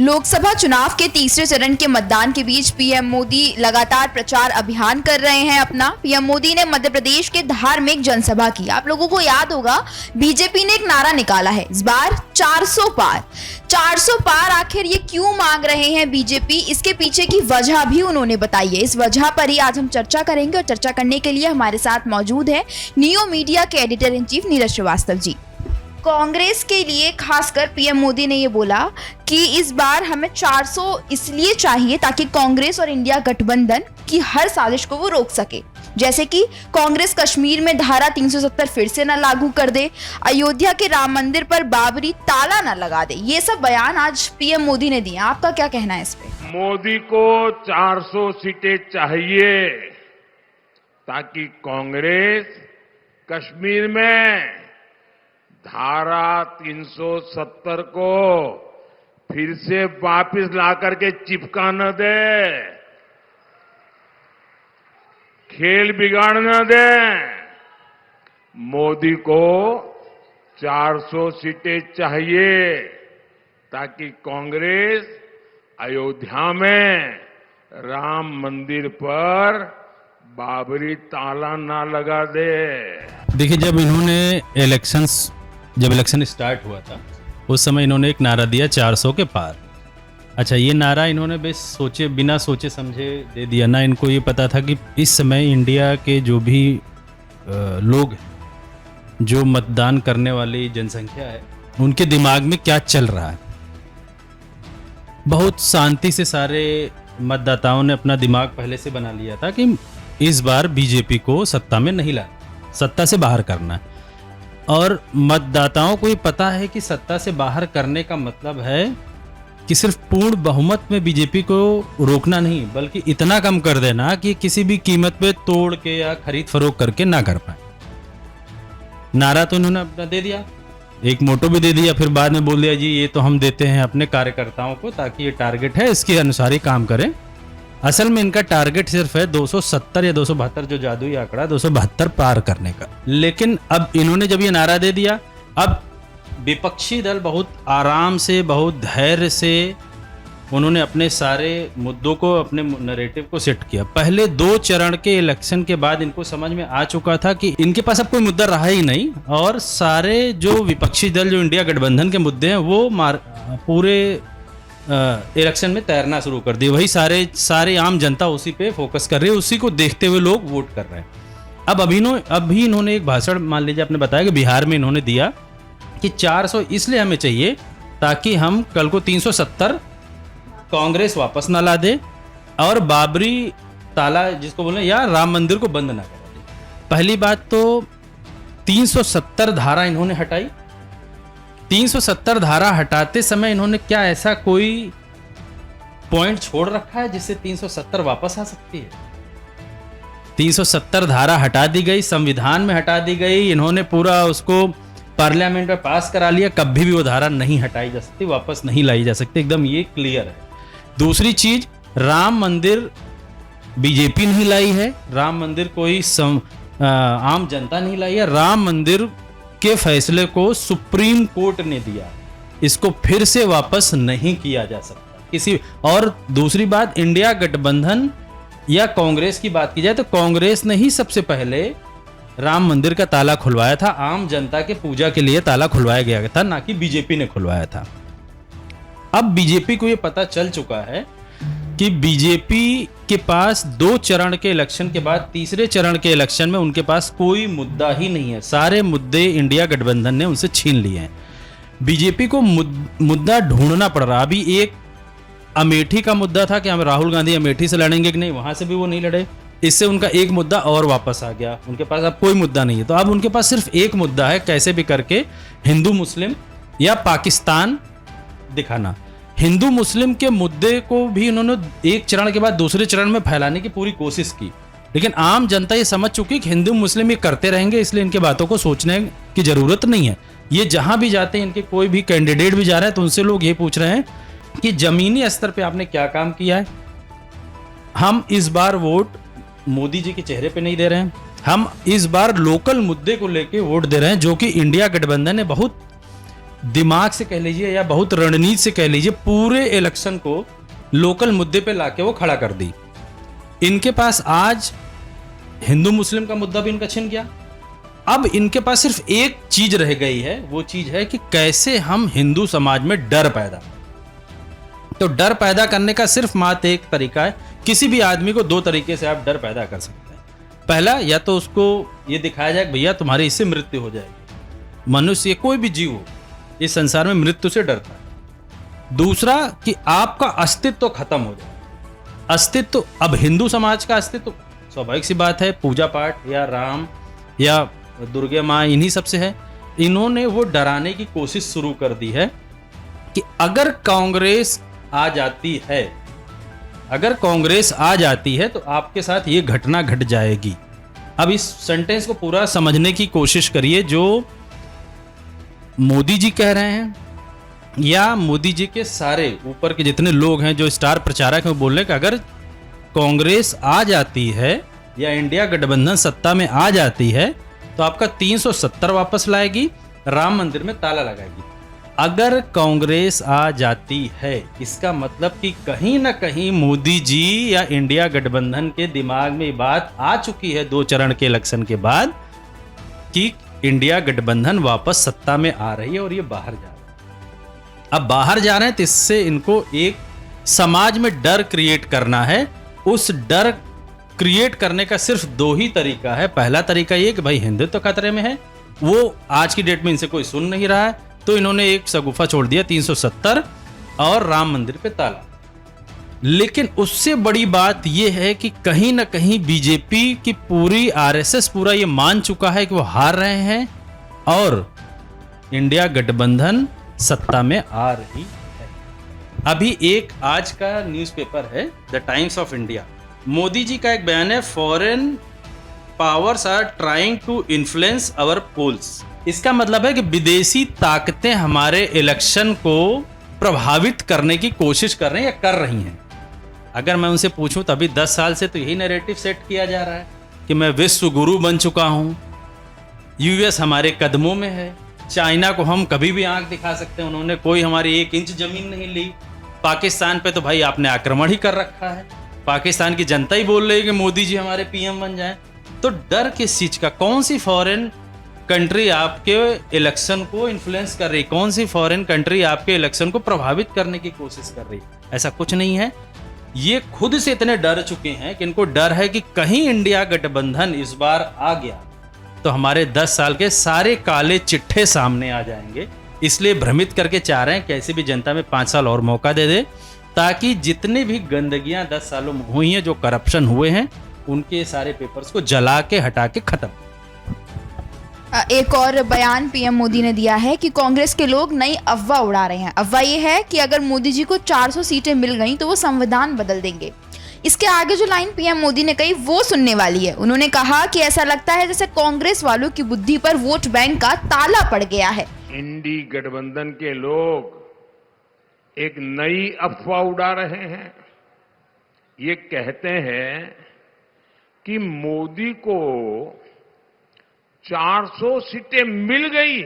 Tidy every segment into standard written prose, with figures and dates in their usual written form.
लोकसभा चुनाव के तीसरे चरण के मतदान के बीच पीएम मोदी लगातार प्रचार अभियान कर रहे हैं अपना। पीएम मोदी ने मध्य प्रदेश के धार में एक जनसभा की। आप लोगों को याद होगा बीजेपी ने एक नारा निकाला है इस बार 400 पार। 400 पार आखिर ये क्यों मांग रहे हैं बीजेपी, इसके पीछे की वजह भी उन्होंने बताई है। इस वजह पर ही आज हम चर्चा करेंगे और चर्चा करने के लिए हमारे साथ मौजूद है नियो मीडिया के editor in chief Neeraj Shrivastava ji. Congress के लिए खासकर पीएम मोदी ने ये बोला कि इस बार हमें 400 इसलिए चाहिए ताकि कांग्रेस और इंडिया गठबंधन की हर साजिश को वो रोक सके। जैसे कि कांग्रेस कश्मीर में धारा 370 फिर से न लागू कर दे, अयोध्या के राम मंदिर पर बाबरी ताला न लगा दे। ये सब बयान आज पीएम मोदी ने दिए। आपका क्या कहना है इस पे? मोदी को 400 सीटें चाहिए ताकि कांग्रेस कश्मीर में धारा 370 को फिर से वापस लाकर के चिपका न दे, खेल बिगाड़ न दे। मोदी को 400 सीटें चाहिए ताकि कांग्रेस अयोध्या में राम मंदिर पर बाबरी ताला ना लगा दे। देखिए, जब इलेक्शन स्टार्ट हुआ था उस समय इन्होंने एक नारा दिया 400 के पार। अच्छा, ये नारा इन्होंने बिना सोचे समझे दे दिया ना। इनको ये पता था कि इस समय इंडिया के जो भी लोग हैं, जो मतदान करने वाली जनसंख्या है, उनके दिमाग में क्या चल रहा है। बहुत शांति से सारे मतदाताओं ने अपना दिमाग पहले से बना लिया था कि इस बार बीजेपी को सत्ता में नहीं लाना, सत्ता से बाहर करना है। और मतदाताओं को ये पता है कि सत्ता से बाहर करने का मतलब है कि सिर्फ पूर्ण बहुमत में बीजेपी को रोकना नहीं, बल्कि इतना कम कर देना कि किसी भी कीमत पे तोड़ के या खरीद फरोख्त करके ना कर पाए। नारा तो इन्होंने अपना दे दिया, एक मोटो भी दे दिया, फिर बाद में बोल दिया जी ये तो हम देते हैं अपने कार्यकर्ताओं को ताकि ये टारगेट है, इसके अनुसार ही काम करें। असल में इनका टारगेट सिर्फ है 270 या 272, जो जादुई आंकड़ा 272 पार करने का। लेकिन अब इन्होंने जब ये नारा दे दिया, अब विपक्षी दल बहुत आराम से, बहुत धैर्य से उन्होंने अपने सारे मुद्दों को, अपने नैरेटिव को सेट किया। पहले 2 चरण के इलेक्शन के बाद इनको समझ में आ चुका था कि इनके पास अब कोई मुद्दा रहा ही नहीं, और सारे जो विपक्षी दल, जो इंडिया गठबंधन के मुद्दे हैं, वो पूरे इलेक्शन में तैरना शुरू कर दिए। वही सारे आम जनता उसी पे फोकस कर रही है, उसी को देखते हुए लोग वोट कर रहे हैं। अब अभी इन्होंने एक भाषण, मान लीजिए आपने बताया कि बिहार में इन्होंने दिया कि 400 इसलिए हमें चाहिए ताकि हम कल को 370 कांग्रेस वापस ना ला दे और बाबरी ताला जिसको बोले या राम मंदिर को बंद ना करा दे। पहली बात तो 370 धारा इन्होंने हटाई। 370 धारा हटाते समय इन्होंने क्या ऐसा कोई पॉइंट छोड़ रखा है जिससे 370 वापस आ सकती है? 370 धारा हटा दी गई, संविधान में हटा दी गई, इन्होंने पूरा उसको पार्लियामेंट में पास करा लिया। कभी भी वो धारा नहीं हटाई जा सकती, वापस नहीं लाई जा सकती, एकदम ये क्लियर है। दूसरी चीज, राम मंदिर बीजेपी नहीं लाई है, राम मंदिर कोई आम जनता नहीं लाई है, राम मंदिर के फैसले को सुप्रीम कोर्ट ने दिया, इसको फिर से वापस नहीं किया जा सकता किसी। और दूसरी बात, इंडिया गठबंधन या कांग्रेस की बात की जाए तो कांग्रेस ने ही सबसे पहले राम मंदिर का ताला खुलवाया था, आम जनता के पूजा के लिए ताला खुलवाया गया था, ना कि बीजेपी ने खुलवाया था। अब बीजेपी को यह पता चल चुका है कि बीजेपी के पास 2 चरण के इलेक्शन के बाद तीसरे चरण के इलेक्शन में उनके पास कोई मुद्दा ही नहीं है। सारे मुद्दे इंडिया गठबंधन ने उनसे छीन लिए हैं। बीजेपी को मुद्दा ढूंढना पड़ रहा। अभी एक अमेठी का मुद्दा था कि हम राहुल गांधी अमेठी से लड़ेंगे कि नहीं, वहां से भी वो नहीं लड़े। इससे उनका एक मुद्दा और वापस आ गया, उनके पास अब कोई मुद्दा नहीं है। तो अब उनके पास सिर्फ एक मुद्दा है, कैसे भी करके हिंदू मुस्लिम या पाकिस्तान दिखाना। हिंदू मुस्लिम के मुद्दे को भी उन्होंने एक चरण के बाद दूसरे चरण में फैलाने की पूरी कोशिश की, लेकिन आम जनता ये समझ चुकी कि हिंदू मुस्लिम ये करते रहेंगे, इसलिए इनके बातों को सोचने की जरूरत नहीं है। ये जहां भी जाते हैं, इनके कोई भी कैंडिडेट भी जा रहे हैं तो उनसे लोग ये पूछ रहे हैं कि जमीनी स्तर पे आपने क्या काम किया है। हम इस बार वोट मोदी जी के चेहरे पे नहीं दे रहे हैं, हम इस बार लोकल मुद्दे को लेके वोट दे रहे हैं, जो कि इंडिया गठबंधन ने बहुत दिमाग से कह लीजिए या बहुत रणनीति से कह लीजिए, पूरे इलेक्शन को लोकल मुद्दे पे लाके वो खड़ा कर दी। इनके पास आज हिंदू मुस्लिम का मुद्दा भी इनका छिन गया। अब इनके पास सिर्फ एक चीज रह गई है, वो चीज है कि कैसे हम हिंदू समाज में डर पैदा। तो डर पैदा करने का सिर्फ मात्र एक तरीका है। किसी भी आदमी को दो तरीके से आप डर पैदा कर सकते हैं। पहला, या तो उसको ये दिखाया जाए भैया तुम्हारी इससे मृत्यु हो जाएगी। मनुष्य, कोई भी जीव हो इस संसार में मृत्यु से डरता है। दूसरा कि आपका अस्तित्व खत्म हो जाए। अस्तित्व, अब हिंदू समाज का अस्तित्व स्वाभाविक सी बात है, पूजा पाठ या राम या दुर्गा माँ इन्हीं सब से है। इन्होंने वो डराने की कोशिश शुरू कर दी है कि अगर कांग्रेस आ जाती है, अगर कांग्रेस आ जाती है तो आपके साथ ये घटना घट जाएगी। अब इस सेंटेंस को पूरा समझने की कोशिश करिए। जो मोदी जी कह रहे हैं या मोदी जी के सारे ऊपर के जितने लोग हैं जो स्टार प्रचारक हैं, वो बोल रहे हैं कि अगर कांग्रेस आ जाती है या इंडिया गठबंधन सत्ता में आ जाती है तो आपका 370 वापस लाएगी, राम मंदिर में ताला लगाएगी। अगर कांग्रेस आ जाती है, इसका मतलब कि कहीं ना कहीं मोदी जी या इंडिया गठबंधन के दिमाग में ये बात आ चुकी है 2 चरण के इलेक्शन के बाद कि इंडिया गठबंधन वापस सत्ता में आ रही है और ये बाहर जा रहा है। अब बाहर जा रहे हैं तो इससे इनको एक समाज में डर क्रिएट करना है। उस डर क्रिएट करने का सिर्फ 2 ही तरीका है। पहला तरीका ये कि भाई हिंदुत्व खतरे में है, वो आज की डेट में इनसे कोई सुन नहीं रहा है, तो इन्होंने एक सगुफा छोड़ दिया 370 और राम मंदिर पे ताला। लेकिन उससे बड़ी बात यह है कि कहीं ना कहीं बीजेपी की पूरी आरएसएस पूरा ये मान चुका है कि वो हार रहे हैं और इंडिया गठबंधन सत्ता में आ रही है। अभी एक आज का न्यूज़पेपर है the Times of India, Modi ji का एक बयान है, foreign powers are trying to influence our polls. इसका मतलब है कि विदेशी ताकतें हमारे इलेक्शन को प्रभावित करने की कोशिश कर रहे हैं या कर रही हैं। अगर मैं उनसे पूछूं तो अभी 10 साल से तो यही नैरेटिव सेट किया जा रहा है कि मैं विश्व गुरु बन चुका हूं, यूएस हमारे कदमों में है, चाइना को हम कभी भी आंख दिखा सकते हैं, उन्होंने कोई हमारी 1 इंच जमीन नहीं ली। पाकिस्तान पे तो भाई आपने आक्रमण ही कर रखा है, पाकिस्तान की जनता ही बोल रही है कि मोदी जी हमारे पीएम बन जाएं। तो डर किस चीज का? कौन सी फॉरेन कंट्री आपके इलेक्शन को इन्फ्लुएंस कर रही, कौन सी फॉरेन कंट्री आपके इलेक्शन को प्रभावित करने की कोशिश कर रही? ऐसा कुछ नहीं है। ये खुद से इतने डर चुके हैं कि इनको डर है कि कहीं इंडिया गठबंधन इस बार आ गया तो हमारे 10 साल के सारे काले चिट्ठे सामने आ जाएंगे। इसलिए भ्रमित करके चाह रहे हैं कैसे भी जनता में 5 साल और मौका दे दे, ताकि जितने भी गंदगियां 10 सालों में हुई हैं, जो करप्शन हुए हैं, उनके सारे पेपर्स को जला के हटा के खत्म। एक और बयान पीएम मोदी ने दिया है कि कांग्रेस के लोग नई अफवाह उड़ा रहे हैं। अफवाह ये है कि अगर मोदी जी को 400 सीटें मिल गई तो वो संविधान बदल देंगे। इसके आगे जो लाइन पीएम मोदी ने कही वो सुनने वाली है। उन्होंने कहा कि ऐसा लगता है जैसे कांग्रेस वालों की बुद्धि पर वोट बैंक का ताला पड़ गया है। इंडी गठबंधन के लोग एक नई अफवाह उड़ा रहे हैं। ये कहते हैं कि मोदी को 400 सीटें मिल गई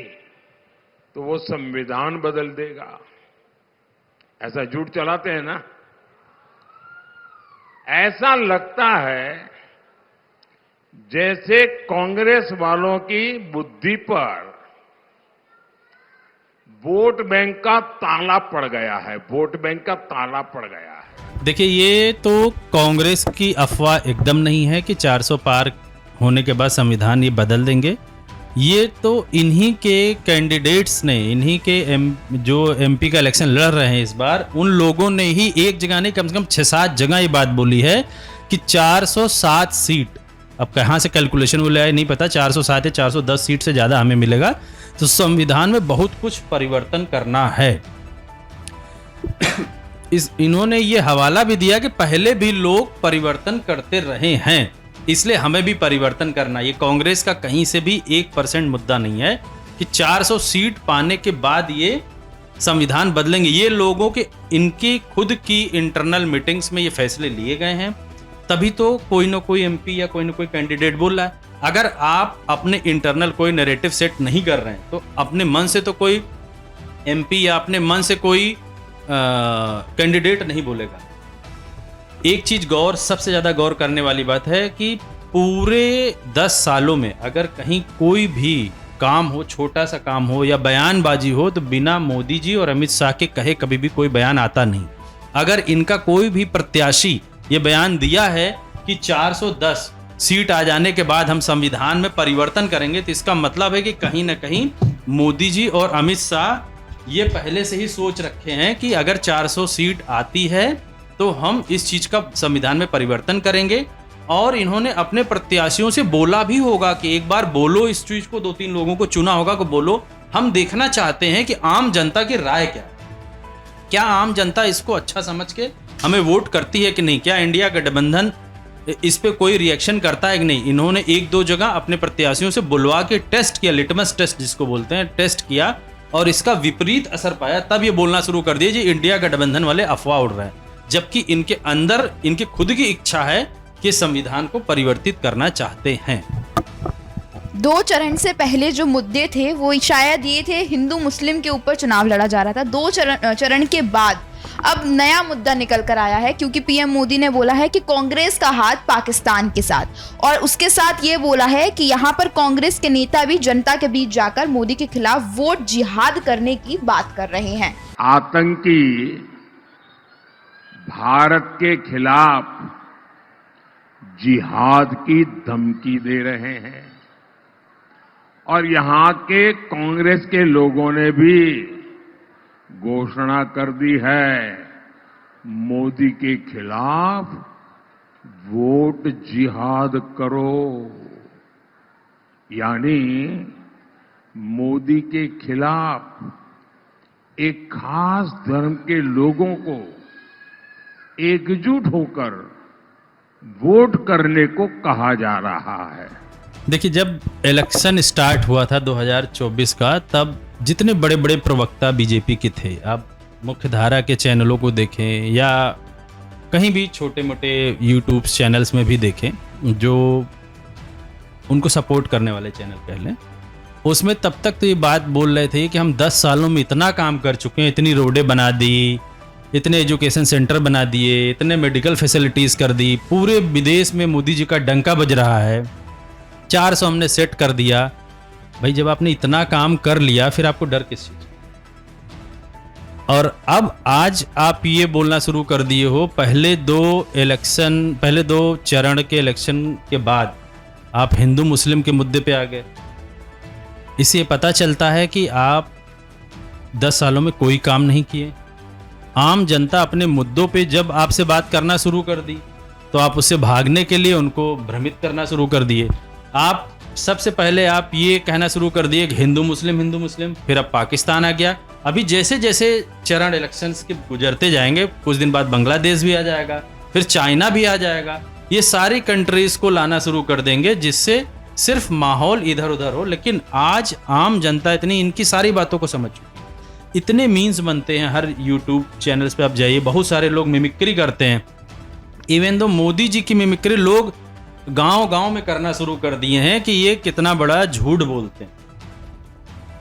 तो वो संविधान बदल देगा। ऐसा झूठ चलाते हैं ना। ऐसा लगता है जैसे कांग्रेस वालों की बुद्धि पर वोट बैंक का ताला पड़ गया है, वोट बैंक का ताला पड़ गया है। देखिए, ये तो कांग्रेस की अफवाह एकदम नहीं है कि 400 पार होने के बाद संविधान ये बदल देंगे। ये तो इन्हीं के कैंडिडेट्स ने, इन्हीं के जो एमपी का इलेक्शन लड़ रहे हैं इस बार, उन लोगों ने ही एक जगह नहीं कम से कम 6-7 जगह ये बात बोली है कि 407 सीट, अब कहाँ से कैलकुलेशन वो ले आए नहीं पता, 407 या 410 सीट से ज़्यादा हमें मिलेगा तो संविधान में बहुत कुछ परिवर्तन करना है। इन्होंने ये हवाला भी दिया कि पहले भी लोग परिवर्तन करते रहे हैं, इसलिए हमें भी परिवर्तन करना। ये कांग्रेस का कहीं से भी 1% मुद्दा नहीं है कि 400 सीट पाने के बाद ये संविधान बदलेंगे। ये लोगों के, इनकी खुद की इंटरनल मीटिंग्स में ये फैसले लिए गए हैं, तभी तो कोई ना कोई एमपी या कोई ना कोई कैंडिडेट बोल रहा है। अगर आप अपने इंटरनल कोई नैरेटिव सेट नहीं कर रहे हैं तो अपने मन से तो कोई एमपी या अपने मन से कोई कैंडिडेट नहीं बोलेगा। एक चीज सबसे ज्यादा गौर करने वाली बात है कि पूरे 10 सालों में अगर कहीं कोई भी काम हो, छोटा सा काम हो या बयानबाजी हो, तो बिना मोदी जी और अमित शाह के कहे कभी भी कोई बयान आता नहीं। अगर इनका कोई भी प्रत्याशी ये बयान दिया है कि 410 सीट आ जाने के बाद हम संविधान में परिवर्तन करेंगे, तो इसका मतलब है कि कहीं ना कहीं मोदी जी और अमित शाह ये पहले से ही सोच रखे हैं कि अगर 400 सीट आती है तो हम इस चीज का संविधान में परिवर्तन करेंगे। और इन्होंने अपने प्रत्याशियों से बोला भी होगा कि एक बार बोलो इस चीज को, 2-3 लोगों को चुना होगा कि बोलो, हम देखना चाहते हैं कि आम जनता की राय क्या आम जनता इसको अच्छा समझ के हमें वोट करती है कि नहीं, क्या इंडिया गठबंधन इस पे कोई रिएक्शन करता है कि नहीं। इन्होंने 1-2 जगह अपने प्रत्याशियों से बुलवा के टेस्ट किया, लिटमस टेस्ट जिसको बोलते हैं, टेस्ट किया और इसका विपरीत असर पाया। तब ये बोलना शुरू कर दिए जी इंडिया गठबंधन वाले अफवाह उड़ रहे हैं, जबकि इनके अंदर इनकी खुद की इच्छा है कि संविधान को परिवर्तित करना चाहते हैं। 2 चरण से पहले जो मुद्दे थे वो शायद ये थे, हिंदू मुस्लिम के ऊपर चुनाव लड़ा जा रहा था। 2 चरण के बाद अब नया मुद्दा निकल कर आया है, क्योंकि पीएम मोदी ने बोला है कि कांग्रेस का हाथ पाकिस्तान के साथ, और उसके साथ ये बोला है कि यहाँ पर कांग्रेस के नेता भी जनता के बीच जाकर मोदी के खिलाफ वोट जिहाद करने की बात कर रहे हैं। आतंकी भारत के खिलाफ जिहाद की धमकी दे रहे हैं और यहां के कांग्रेस के लोगों ने भी घोषणा कर दी है, मोदी के खिलाफ वोट जिहाद करो। यानी मोदी के खिलाफ एक खास धर्म के लोगों को एकजुट होकर वोट करने को कहा जा रहा है। देखिए, जब इलेक्शन स्टार्ट हुआ था 2024 का, तब जितने बड़े बड़े प्रवक्ता बीजेपी के थे, आप मुख्य धारा के चैनलों को देखें या कहीं भी छोटे मोटे यूट्यूब चैनल्स में भी देखें, जो उनको सपोर्ट करने वाले चैनल कह लें, उसमें तब तक तो ये बात बोल रहे थे कि हम 10 सालों में इतना काम कर चुके हैं, इतनी रोडें बना दी, इतने एजुकेशन सेंटर बना दिए, इतने मेडिकल फैसिलिटीज़ कर दी, पूरे विदेश में मोदी जी का डंका बज रहा है, 400 हमने सेट कर दिया। भाई, जब आपने इतना काम कर लिया फिर आपको डर किस चीज़? और अब आज आप ये बोलना शुरू कर दिए हो, पहले 2 चरण के इलेक्शन के बाद आप हिंदू मुस्लिम के मुद्दे पे आ गए। इससे पता चलता है कि आप 10 सालों में कोई काम नहीं किए। आम जनता अपने मुद्दों पे जब आपसे बात करना शुरू कर दी तो आप उससे भागने के लिए उनको भ्रमित करना शुरू कर दिए। आप सबसे पहले आप ये कहना शुरू कर दिए कि हिंदू मुस्लिम, फिर अब पाकिस्तान आ गया। अभी जैसे जैसे चरण इलेक्शंस के गुजरते जाएंगे, कुछ दिन बाद बांग्लादेश भी आ जाएगा, फिर चाइना भी आ जाएगा। ये सारी कंट्रीज को लाना शुरू कर देंगे, जिससे सिर्फ माहौल इधर उधर हो। लेकिन आज आम जनता इतनी इनकी सारी बातों को समझ चुकी है। इतने मीम्स बनते हैं हर यूट्यूब चैनल्स पे आप जाइए, बहुत सारे लोग मिमिक्री करते हैं। इवन दो मोदी जी की मिमिक्री लोग गांव-गांव में करना शुरू कर दिए हैं कि ये कितना बड़ा झूठ बोलते हैं।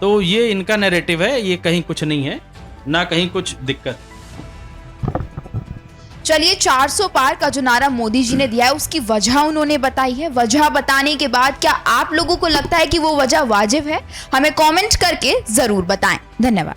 तो ये इनका नैरेटिव है, ये कहीं कुछ नहीं है, ना कहीं कुछ दिक्कत। चलिए, 400 पार का जो नारा मोदी जी ने दिया है उसकी वजह उन्होंने बताई है। वजह बताने के बाद क्या आप लोगों को लगता है कि वो वजह वाजिब है? हमें कमेंट करके जरूर बताएं। धन्यवाद।